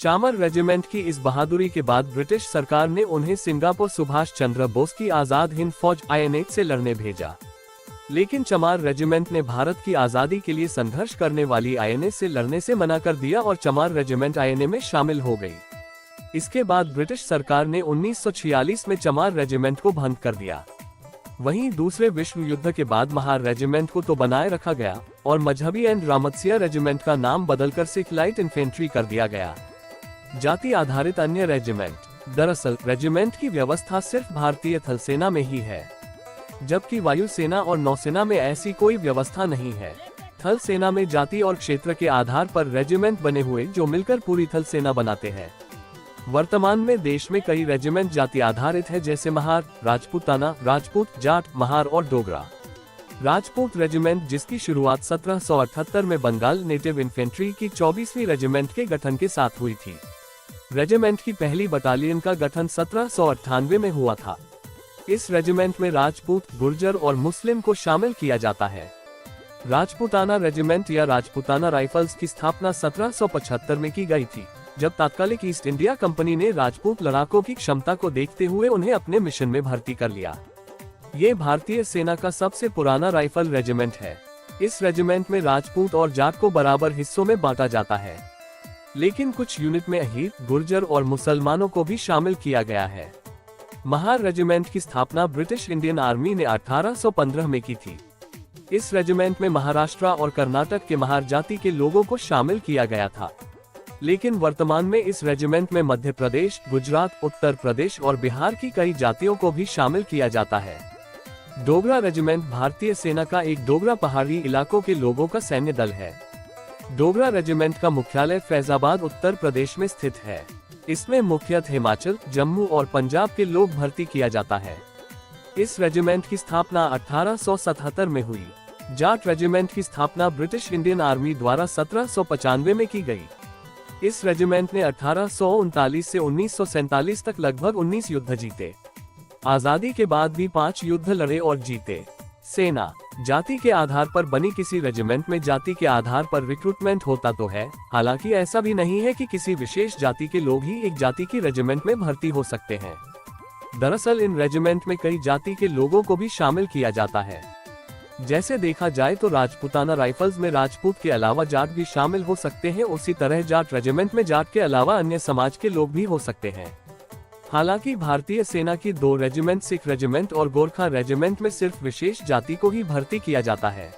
चामर regiment की इस बहादुरी के बाद ब्रिटिश सरकार ने उन्हें सिंगापुर सुभाष चंद्र बोस की आजाद हिंद फौज INA से लड़ने भेजा। लेकिन चमार रेजिमेंट ने भारत की आजादी के लिए संघर्ष करने वाली INA से लड़ने से मना कर दिया और चमार रेजिमेंट INA में शामिल हो गई। इसके बाद ब्रिटिश सरकार ने 1946 में चमार रेजिमेंट को भंग कर दिया। वहीं दूसरे विश्व युद्ध के बाद महार रेजिमेंट को तो बनाए रखा गया और मजहबी एंड रामत्सिया रेजिमेंट का नाम बदलकर सिख लाइट इन्फेंट्री कर दिया गया। जाति आधारित अन्य रेजिमेंट। दरअसल रेजिमेंट की व्यवस्था सिर्फ भारतीय थल सेना में ही है, जबकि वायुसेना और नौसेना में ऐसी कोई व्यवस्था नहीं है। थल सेना में जाति और क्षेत्र के आधार पर रेजिमेंट बने हुए जो मिलकर पूरी थल सेना बनाते हैं। वर्तमान में देश में कई रेजिमेंट जाति आधारित है, जैसे महार, राजपूताना, राजपूत, जाट, महार और डोगरा। राजपूत रेजिमेंट, जिसकी शुरुआत 1778 में बंगाल नेटिव इन्फेंट्री की 24वीं रेजिमेंट के गठन के साथ हुई थी। रेजिमेंट की पहली बटालियन का गठन 1798 में हुआ था। इस रेजिमेंट में राजपूत, गुर्जर और मुस्लिम को शामिल किया जाता है। राजपूताना रेजिमेंट या राजपूताना राइफल्स की स्थापना 1775 में की गई थी, जब तात्कालिक ईस्ट इंडिया कंपनी ने राजपूत लड़ाकों की क्षमता को देखते हुए उन्हें अपने मिशन में भर्ती कर लिया। ये भारतीय सेना का सबसे पुराना राइफल रेजिमेंट है। इस रेजिमेंट में राजपूत और जाट को बराबर हिस्सों में बांटा जाता है, लेकिन कुछ यूनिट में अहीर, गुर्जर और मुसलमानों को भी शामिल किया गया है। महार रेजिमेंट की स्थापना ब्रिटिश इंडियन आर्मी ने 1815 में की थी। इस रेजिमेंट में महाराष्ट्र और कर्नाटक के महार जाति के लोगों को शामिल किया गया था, लेकिन वर्तमान में इस रेजिमेंट में मध्य प्रदेश, गुजरात, उत्तर प्रदेश और बिहार की कई जातियों को भी शामिल किया जाता है। डोगरा रेजिमेंट भारतीय सेना का एक डोगरा पहाड़ी इलाकों के लोगों का सैन्य दल है। डोगरा रेजिमेंट का मुख्यालय फैजाबाद, उत्तर प्रदेश में स्थित है। इसमें मुख्यतः हिमाचल, जम्मू और पंजाब के लोग भर्ती किया जाता है। इस रेजिमेंट की स्थापना 1877 में हुई। जाट रेजिमेंट की स्थापना ब्रिटिश इंडियन आर्मी द्वारा 1795 में की गई। इस रेजिमेंट ने 1839 से 1947 तक लगभग 19 युद्ध जीते। आजादी के बाद भी 5 युद्ध लड़े और जीते। सेना जाति के आधार पर बनी किसी रेजिमेंट में जाति के आधार पर रिक्रूटमेंट होता तो है, हालांकि ऐसा भी नहीं है कि किसी विशेष जाति के लोग ही एक जाति की रेजिमेंट में भर्ती हो सकते हैं। दरअसल इन रेजिमेंट में कई जाति के लोगों को भी शामिल किया जाता है। जैसे देखा जाए तो राजपूताना राइफल्स में राजपूत के अलावा जाट भी शामिल हो सकते हैं, उसी तरह जाट रेजिमेंट में जाट के अलावा अन्य समाज के लोग भी हो सकते हैं। हालांकि भारतीय सेना की 2 रेजिमेंट, सिख रेजिमेंट और गोरखा रेजिमेंट में सिर्फ विशेष जाति को ही भर्ती किया जाता है।